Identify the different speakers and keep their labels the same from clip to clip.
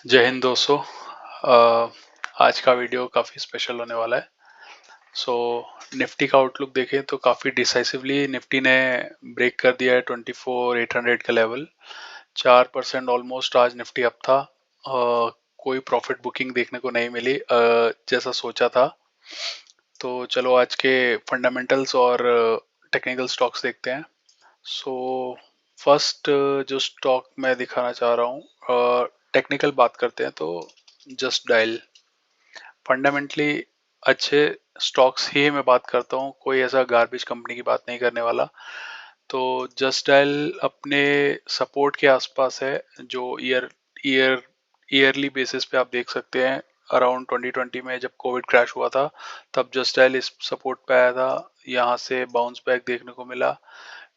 Speaker 1: जय हिंद दोस्तों। आज का वीडियो काफ़ी स्पेशल होने वाला है। निफ्टी का आउटलुक देखें तो काफ़ी डिसाइसिवली निफ्टी ने ब्रेक कर दिया है 24,800 का लेवल। 4% ऑलमोस्ट आज निफ्टी अप था। कोई प्रॉफिट बुकिंग देखने को नहीं मिली जैसा सोचा था। तो चलो आज के फंडामेंटल्स और टेक्निकल स्टॉक्स देखते हैं। फर्स्ट जो स्टॉक मैं दिखाना चाह रहा हूँ, टेक्निकल बात करते हैं तो जस्ट डायल फंडामेंटली अच्छे स्टॉक्स ही मैं बात करता हूँ, कोई ऐसा गार्बेज कंपनी की बात नहीं करने वाला। तो जस्ट डायल अपने सपोर्ट के आसपास है, जो ईयरली बेसिस पे आप देख सकते हैं। अराउंड 2020 में जब कोविड क्रैश हुआ था तब जस्ट डायल इस सपोर्ट पे आया था। यहाँ से बाउंस बैक देखने को मिला,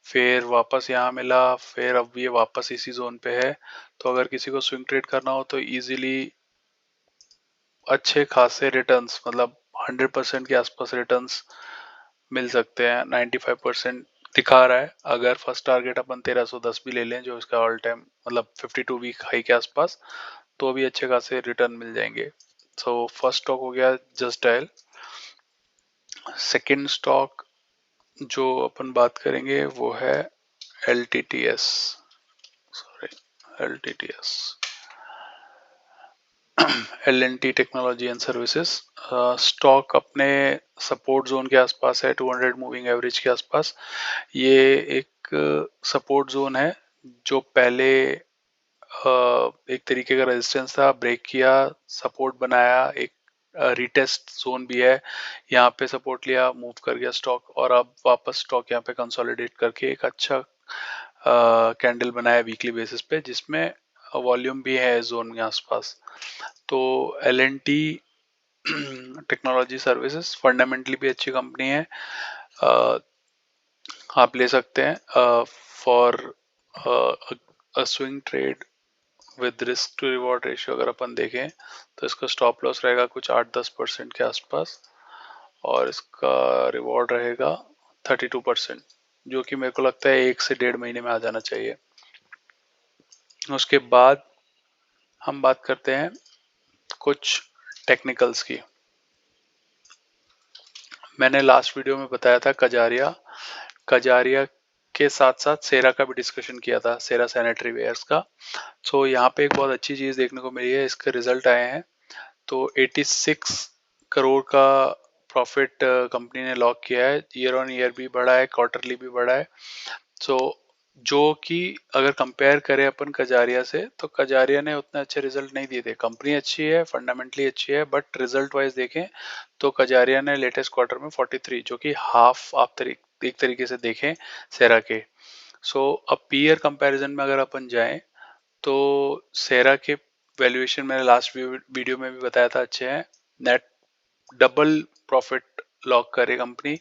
Speaker 1: फिर वापस यहाँ मिला, फिर अब ये वापस इसी जोन पे है। तो अगर किसी को स्विंग ट्रेड करना हो तो इजीली अच्छे खासे रिटर्न्स, मतलब 100% के आसपास रिटर्न्स मिल सकते हैं। 95% दिखा रहा है। अगर फर्स्ट टारगेट अपन 1310 भी ले लें, जो इसका ऑल टाइम मतलब 52 वीक हाई के आसपास, तो भी अच्छे खासे रिटर्न मिल जाएंगे। फर्स्ट स्टॉक हो गया जस्ट डायल। सेकंड स्टॉक जो अपन बात करेंगे वो है L T T S. Sorry, L T T S, L&T technology and services. Stock अपने सपोर्ट जोन के आसपास है, 200 मूविंग एवरेज के आसपास। ये एक सपोर्ट जोन है जो पहले एक तरीके का रेजिस्टेंस था, ब्रेक किया, सपोर्ट बनाया, एक रिटेस्ट जोन भी है। यहाँ पे सपोर्ट लिया, मूव कर गया स्टॉक, और अब वापस स्टॉक यहाँ पे कंसोलिडेट करके एक अच्छा कैंडल बनाया वीकली बेसिस पे, जिसमें वॉल्यूम भी है जोन के आसपास। तो L&T टेक्नोलॉजी सर्विसेज फंडामेंटली भी अच्छी कंपनी है। आप ले सकते हैं for swing trade with risk to reward ratio. अगर अपन देखें तो इसका स्टॉप लॉस रहेगा कुछ 8-10% के आसपास, और इसका रिवॉर्ड रहेगा 32%, जो कि मेरे को लगता है 1 से 1.5 महीने में आ जाना चाहिए। उसके बाद हम बात करते हैं कुछ टेक्निकल्स की। मैंने लास्ट वीडियो में बताया था कजारिया के साथ साथ सेरा का भी डिस्कशन किया था, सेरा सैनिटरी वेयर्स का। यहाँ पे एक बहुत अच्छी चीज देखने को मिली है, इसके रिजल्ट आए हैं। तो 86 करोड़ का प्रॉफिट कंपनी ने लॉक किया है। ईयर ऑन ईयर भी बढ़ा है, क्वार्टरली भी बढ़ा है। सो जो कि अगर कंपेयर करें अपन कजारिया से, तो कजारिया ने उतने अच्छे रिजल्ट नहीं दिए थे। कंपनी अच्छी है, फंडामेंटली अच्छी है, बट रिजल्ट वाइज देखें तो कजारिया ने लेटेस्ट क्वार्टर में 43, जो कि हाफ आप एक तरीके से देखें सेरा के। अब पीयर कंपैरिजन में अगर अपन जाएं तो सेरा के वैल्यूएशन मैंने लास्ट वीडियो में भी बताया था अच्छे हैं। नेट डबल प्रॉफिट लॉक करे कंपनी।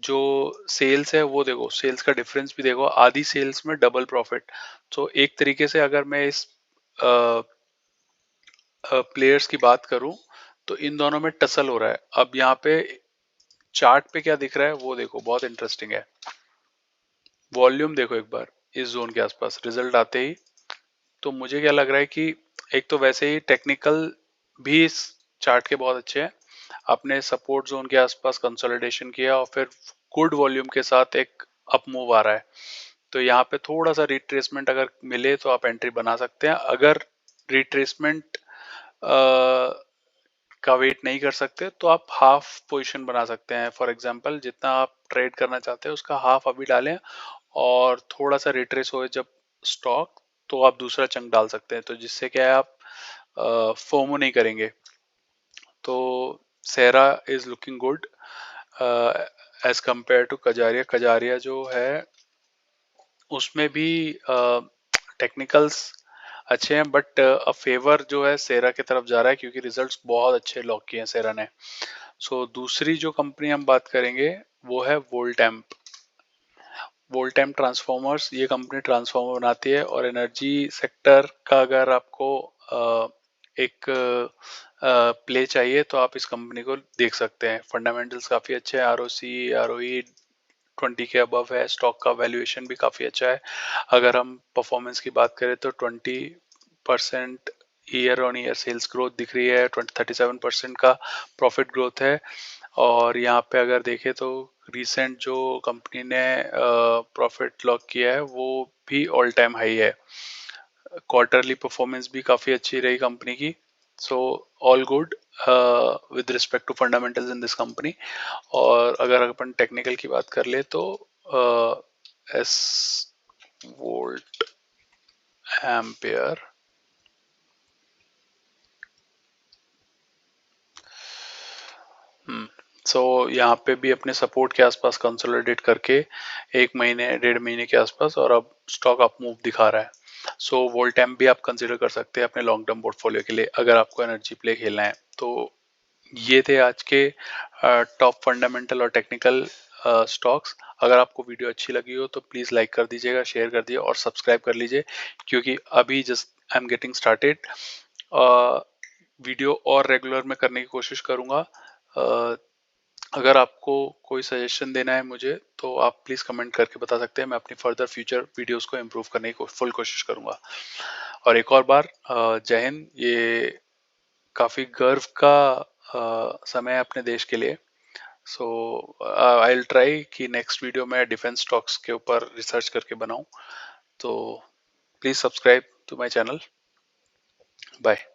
Speaker 1: जो सेल्स है वो देखो, सेल्स का डिफरेंस भी देखो, आधी सेल्स में डबल प्रॉफिट। एक तरीके से अगर मैं इस प्लेयर्स की बात करूं तो इन दोनों में टसल हो रहा है। अब यहाँ पे चार्ट पे क्या दिख रहा है वो देखो, बहुत इंटरेस्टिंग है। वॉल्यूम देखो एक बार, इस जोन के आसपास रिजल्ट आते ही। तो मुझे क्या लग रहा है कि एक तो वैसे ही टेक्निकल भी इस चार्ट के बहुत अच्छे हैं। आपने सपोर्ट जोन के आसपास कंसोलिडेशन किया और फिर गुड वॉल्यूम के साथ एक अप मूव आ रहा है। तो यहाँ पे थोड़ा सा रिट्रेसमेंट अगर मिले तो आप एंट्री बना सकते हैं। अगर रिट्रेसमेंट का वेट नहीं कर सकते तो आप हाफ पोजीशन बना सकते हैं। फॉर एग्जांपल, जितना आप ट्रेड करना चाहते हैं उसका हाफ अभी डालें, और थोड़ा सा रिट्रेस हो जब स्टॉक, तो आप दूसरा चंक डाल सकते हैं। तो जिससे क्या है, आप फोमो नहीं करेंगे। तो Cera is looking good as compare to Kajaria. Kajaria जो है उसमें भी टेक्निकल्स अच्छे हैं, बट फेवर जो है सेरा की तरफ जा रहा है, क्योंकि रिजल्ट्स बहुत अच्छे लॉक किए हैं सेरा ने। दूसरी जो कंपनी हम बात करेंगे वो है वोल्टेम्प। वोल्टेम्प ट्रांसफॉर्मर्स, ये कंपनी ट्रांसफॉर्मर बनाती है, और एनर्जी सेक्टर का अगर आपको एक प्ले चाहिए तो आप इस कंपनी को देख सकते हैं। फंडामेंटल्स काफ़ी अच्छे हैं, ROE 20 के अबव है, स्टॉक का वैल्यूएशन भी काफ़ी अच्छा है। अगर हम परफॉर्मेंस की बात करें तो 20% year on year sales growth दिख रही है, 37% का प्रॉफिट ग्रोथ है। और यहाँ पे अगर देखें तो रिसेंट जो कंपनी ने प्रॉफिट लॉक किया है वो भी ऑल टाइम हाई है। क्वार्टरली परफॉर्मेंस भी काफ़ी अच्छी रही कंपनी की। So all good with respect to fundamentals in this company. और अगर अपन टेक्निकल की बात कर ले तो एस वोल्ट एम्पेयर, सो यहाँ पे भी अपने सपोर्ट के आसपास कंसोलिडेट करके 1 महीने 1.5 महीने के आसपास और अब स्टॉक अप मूव दिखा रहा है। सो वोल्टेम भी आप कंसिडर कर सकते हैं अपने लॉन्ग टर्म पोर्टफोलियो के लिए अगर आपको एनर्जी प्ले खेलना है तो। ये थे आज के टॉप फंडामेंटल और टेक्निकल स्टॉक्स। अगर आपको वीडियो अच्छी लगी हो तो प्लीज़ लाइक कर दीजिएगा, शेयर कर दीजिए और सब्सक्राइब कर लीजिए, क्योंकि अभी just I am getting started. Video और रेगुलर में करने की कोशिश करूँगा। अगर आपको कोई सजेशन देना है मुझे तो आप प्लीज़ कमेंट करके बता सकते हैं। मैं अपनी फर्दर फ्यूचर वीडियोस को इम्प्रूव करने की फुल कोशिश करूँगा। और एक और बार जय हिंद। ये काफ़ी गर्व का समय है अपने देश के लिए। सो आई विल ट्राई कि नेक्स्ट वीडियो में डिफेंस स्टॉक्स के ऊपर रिसर्च करके बनाऊं। तो please subscribe to my channel. Bye.